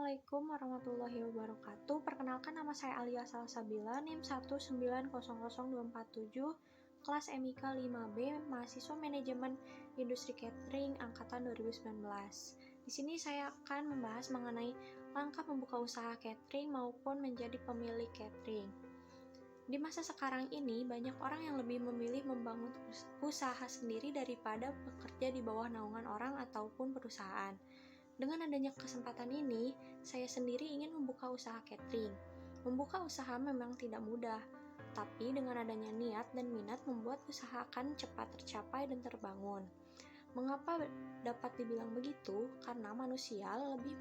Assalamualaikum warahmatullahi wabarakatuh. Perkenalkan, nama saya Alia Salsabila, NIM 1900247, kelas MIK 5B, mahasiswa manajemen industri catering angkatan 2019. Di sini saya akan membahas mengenai langkah membuka usaha catering maupun menjadi pemilik catering. Di masa sekarang ini, banyak orang yang lebih memilih membangun usaha sendiri daripada bekerja di bawah naungan orang ataupun perusahaan. Dengan adanya kesempatan ini, saya sendiri ingin membuka usaha catering. Membuka usaha memang tidak mudah, tapi dengan adanya niat dan minat membuat usaha akan cepat tercapai dan terbangun. Mengapa dapat dibilang begitu? Karena manusia lebih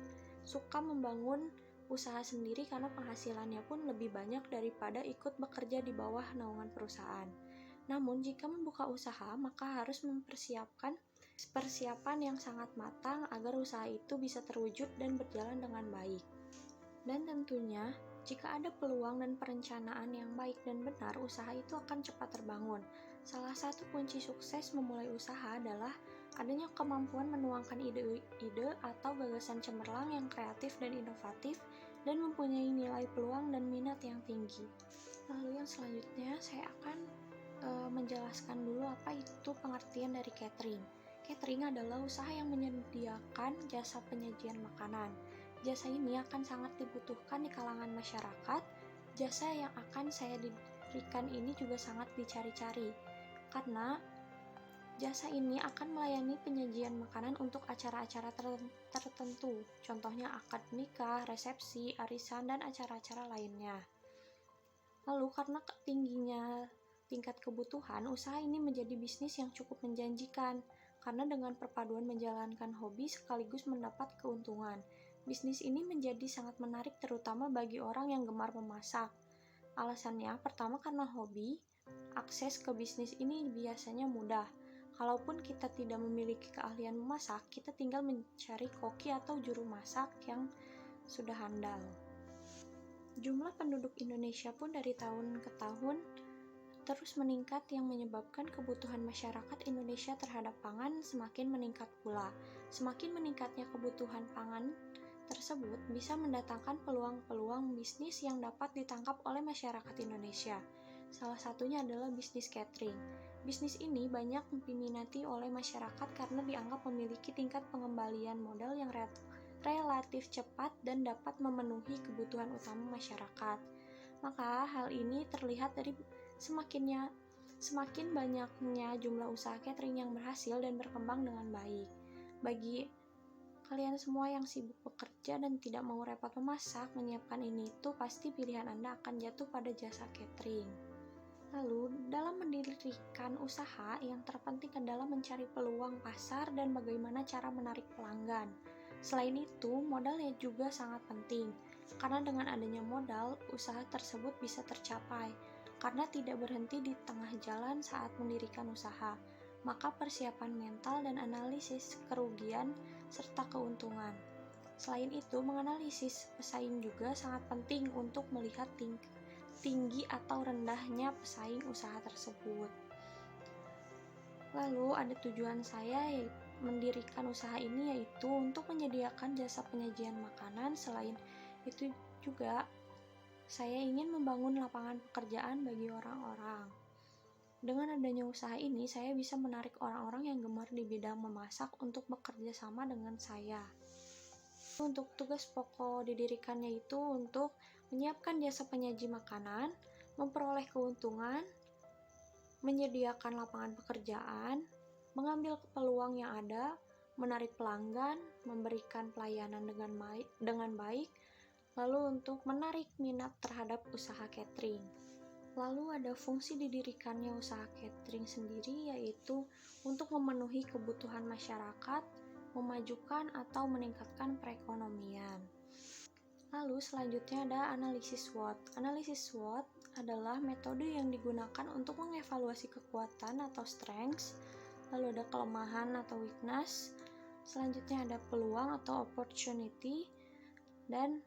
suka membangun usaha sendiri karena penghasilannya pun lebih banyak daripada ikut bekerja di bawah naungan perusahaan. Namun, jika membuka usaha, maka harus mempersiapkan persiapan yang sangat matang agar usaha itu bisa terwujud dan berjalan dengan baik. Dan tentunya, jika ada peluang dan perencanaan yang baik dan benar, usaha itu akan cepat terbangun. Salah satu kunci sukses memulai usaha adalah adanya kemampuan menuangkan ide-ide atau gagasan cemerlang yang kreatif dan inovatif dan mempunyai nilai peluang dan minat yang tinggi. Lalu yang selanjutnya, saya akan menjelaskan dulu apa itu pengertian dari catering. Catering adalah usaha yang menyediakan jasa penyajian makanan. Jasa ini akan sangat dibutuhkan di kalangan masyarakat. Jasa yang akan saya dirikan ini juga sangat dicari-cari, karena jasa ini akan melayani penyajian makanan untuk acara-acara tertentu, contohnya akad nikah, resepsi, arisan, dan acara-acara lainnya. Lalu karena tingginya tingkat kebutuhan, usaha ini menjadi bisnis yang cukup menjanjikan. Karena dengan perpaduan menjalankan hobi sekaligus mendapat keuntungan. Bisnis ini menjadi sangat menarik terutama bagi orang yang gemar memasak. Alasannya, pertama karena hobi, akses ke bisnis ini biasanya mudah. Kalaupun kita tidak memiliki keahlian memasak, kita tinggal mencari koki atau juru masak yang sudah handal. Jumlah penduduk Indonesia pun dari tahun ke tahun terus meningkat yang menyebabkan kebutuhan masyarakat Indonesia terhadap pangan semakin meningkat pula. Semakin meningkatnya kebutuhan pangan tersebut bisa mendatangkan peluang-peluang bisnis yang dapat ditangkap oleh masyarakat Indonesia. Salah satunya adalah bisnis catering. Bisnis ini banyak diminati oleh masyarakat karena dianggap memiliki tingkat pengembalian modal yang relatif cepat dan dapat memenuhi kebutuhan utama masyarakat. Maka hal ini terlihat dari semakin banyaknya jumlah usaha catering yang berhasil dan berkembang dengan baik. Bagi kalian semua yang sibuk bekerja dan tidak mau repot memasak, menyiapkan ini itu pasti pilihan Anda akan jatuh pada jasa catering. Lalu, dalam mendirikan usaha, yang terpenting adalah mencari peluang pasar dan bagaimana cara menarik pelanggan. Selain itu, modalnya juga sangat penting, karena dengan adanya modal, usaha tersebut bisa tercapai. Karena tidak berhenti di tengah jalan saat mendirikan usaha, maka persiapan mental dan analisis kerugian serta keuntungan. Selain itu, menganalisis pesaing juga sangat penting untuk melihat tinggi atau rendahnya pesaing usaha tersebut. Lalu ada tujuan saya mendirikan usaha ini yaitu untuk menyediakan jasa penyajian makanan. Selain itu juga saya ingin membangun lapangan pekerjaan bagi orang-orang. Dengan adanya usaha ini, saya bisa menarik orang-orang yang gemar di bidang memasak untuk bekerja sama dengan saya. Untuk tugas pokok didirikannya itu untuk menyiapkan jasa penyaji makanan, memperoleh keuntungan, menyediakan lapangan pekerjaan, mengambil peluang yang ada, menarik pelanggan, memberikan pelayanan dengan baik, lalu untuk menarik minat terhadap usaha catering. Lalu ada fungsi didirikannya usaha catering sendiri yaitu untuk memenuhi kebutuhan masyarakat, memajukan atau meningkatkan perekonomian. Lalu selanjutnya ada analisis SWOT. Analisis SWOT adalah metode yang digunakan untuk mengevaluasi kekuatan atau strengths, lalu ada kelemahan atau weakness, selanjutnya ada peluang atau opportunity, dan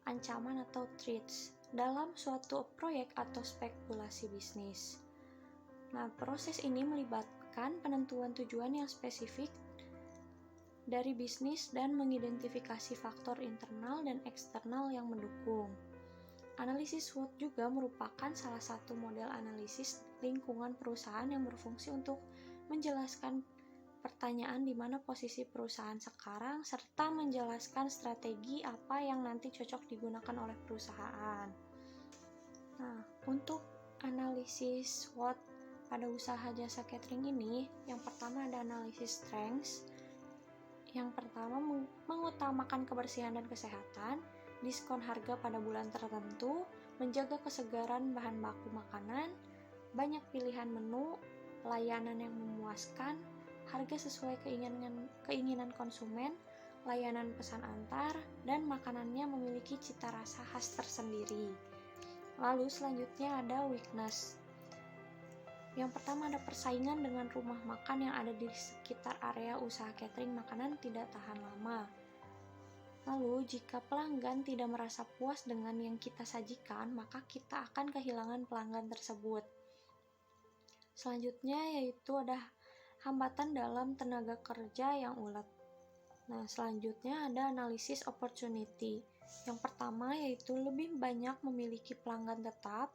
ancaman atau threats dalam suatu proyek atau spekulasi bisnis. Nah, proses ini melibatkan penentuan tujuan yang spesifik dari bisnis dan mengidentifikasi faktor internal dan eksternal yang mendukung. Analisis SWOT juga merupakan salah satu model analisis lingkungan perusahaan yang berfungsi untuk menjelaskan pertanyaan di mana posisi perusahaan sekarang, serta menjelaskan strategi apa yang nanti cocok digunakan oleh perusahaan. Nah, untuk analisis SWOT pada usaha jasa catering ini, yang pertama ada analisis strengths. Yang pertama, mengutamakan kebersihan dan kesehatan, diskon harga pada bulan tertentu, menjaga kesegaran bahan baku makanan, banyak pilihan menu, layanan yang memuaskan, harga sesuai keinginan konsumen, layanan pesan antar, dan makanannya memiliki cita rasa khas tersendiri. Lalu selanjutnya ada weakness. Yang pertama ada persaingan dengan rumah makan yang ada di sekitar area usaha catering makanan tidak tahan lama. Lalu jika pelanggan tidak merasa puas dengan yang kita sajikan, maka kita akan kehilangan pelanggan tersebut. Selanjutnya yaitu ada hambatan dalam tenaga kerja yang ulet. Nah, selanjutnya ada analisis opportunity. Yang pertama yaitu lebih banyak memiliki pelanggan tetap,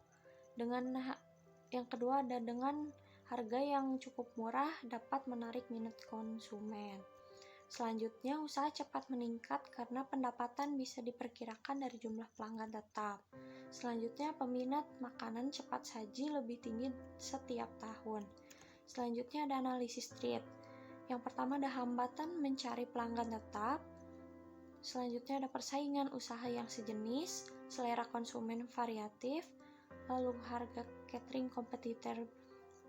yang kedua ada dengan harga yang cukup murah dapat menarik minat konsumen. Selanjutnya, usaha cepat meningkat karena pendapatan bisa diperkirakan dari jumlah pelanggan tetap. Selanjutnya, peminat makanan cepat saji lebih tinggi setiap tahun. Selanjutnya ada analisis threat. Yang pertama ada hambatan mencari pelanggan tetap. Selanjutnya ada persaingan usaha yang sejenis, selera konsumen variatif, lalu harga catering kompetitor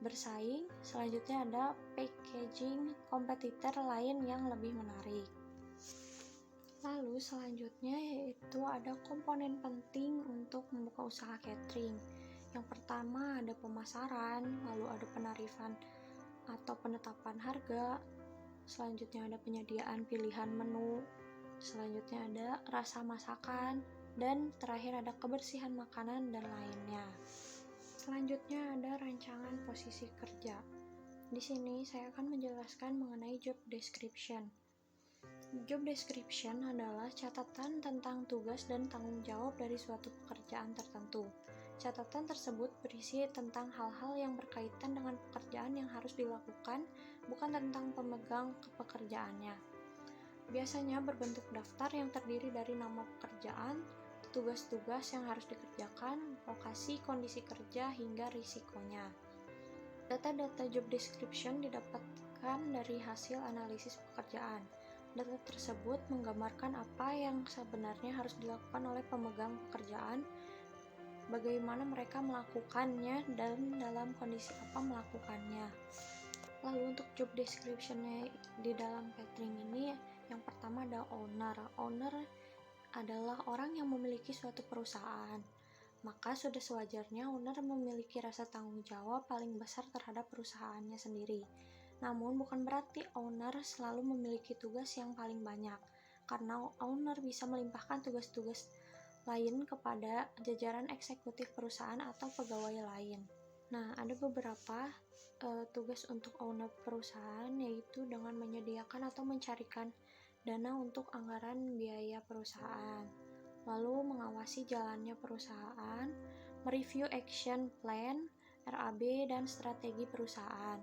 bersaing. Selanjutnya ada packaging kompetitor lain yang lebih menarik. Lalu selanjutnya yaitu ada komponen penting untuk membuka usaha catering. Yang pertama ada pemasaran, lalu ada penarifan atau penetapan harga, selanjutnya ada penyediaan pilihan menu, selanjutnya ada rasa masakan, dan terakhir ada kebersihan makanan dan lainnya. Selanjutnya ada rancangan posisi kerja. Di sini saya akan menjelaskan mengenai job description. Job description adalah catatan tentang tugas dan tanggung jawab dari suatu pekerjaan tertentu. Catatan tersebut berisi tentang hal-hal yang berkaitan dengan pekerjaan yang harus dilakukan, bukan tentang pemegang pekerjaannya. Biasanya berbentuk daftar yang terdiri dari nama pekerjaan, tugas-tugas yang harus dikerjakan, lokasi, kondisi kerja, hingga risikonya. Data-data job description didapatkan dari hasil analisis pekerjaan. Data tersebut menggambarkan apa yang sebenarnya harus dilakukan oleh pemegang pekerjaan, bagaimana mereka melakukannya, dan dalam kondisi apa melakukannya. Lalu untuk job description-nya di dalam catering ini, yang pertama ada owner. Owner adalah orang yang memiliki suatu perusahaan. Maka sudah sewajarnya owner memiliki rasa tanggung jawab paling besar terhadap perusahaannya sendiri. Namun bukan berarti owner selalu memiliki tugas yang paling banyak, karena owner bisa melimpahkan tugas-tugas lain kepada jajaran eksekutif perusahaan atau pegawai lain. Nah, ada beberapa tugas untuk owner perusahaan, yaitu dengan menyediakan atau mencarikan dana untuk anggaran biaya perusahaan, lalu mengawasi jalannya perusahaan, mereview action plan, RAB, dan strategi perusahaan,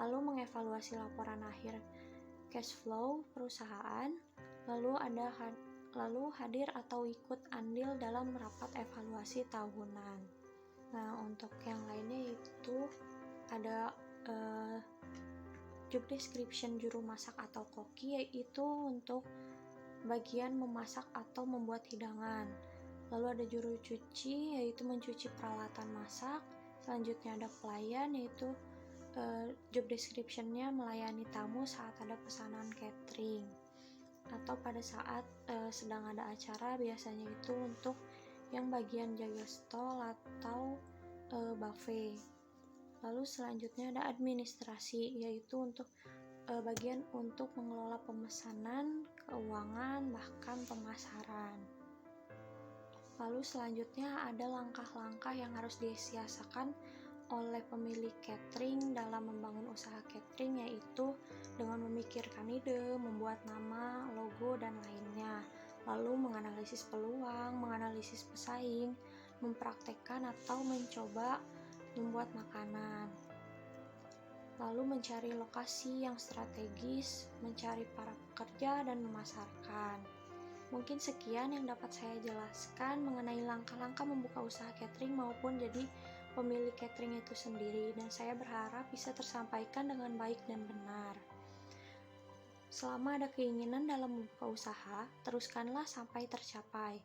lalu mengevaluasi laporan akhir cash flow perusahaan, lalu hadir atau ikut andil dalam rapat evaluasi tahunan. Nah, untuk yang lainnya itu ada job description juru masak atau koki, yaitu untuk bagian memasak atau membuat hidangan. Lalu ada juru cuci, yaitu mencuci peralatan masak. Selanjutnya ada pelayan, yaitu job description-nya melayani tamu saat ada pesanan catering atau pada saat sedang ada acara, biasanya itu untuk yang bagian jaga stol atau buffet. Lalu selanjutnya ada administrasi, yaitu untuk bagian untuk mengelola pemesanan, keuangan, bahkan pemasaran. Lalu selanjutnya ada langkah-langkah yang harus disiasatkan oleh pemilik catering dalam membangun usaha catering, yaitu dengan memikirkan ide, membuat nama, logo, dan lainnya, lalu menganalisis peluang, menganalisis pesaing, mempraktekkan atau mencoba membuat makanan, lalu mencari lokasi yang strategis, mencari para pekerja, dan memasarkan. Mungkin sekian yang dapat saya jelaskan mengenai langkah-langkah membuka usaha catering maupun jadi pemilik catering itu sendiri, dan saya berharap bisa tersampaikan dengan baik dan benar. Selama ada keinginan dalam membuka usaha, teruskanlah sampai tercapai,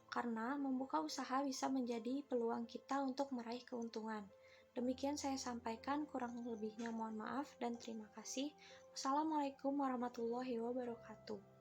karena membuka usaha bisa menjadi peluang kita untuk meraih keuntungan. Demikian saya sampaikan, kurang lebihnya mohon maaf dan terima kasih. Wassalamualaikum warahmatullahi wabarakatuh.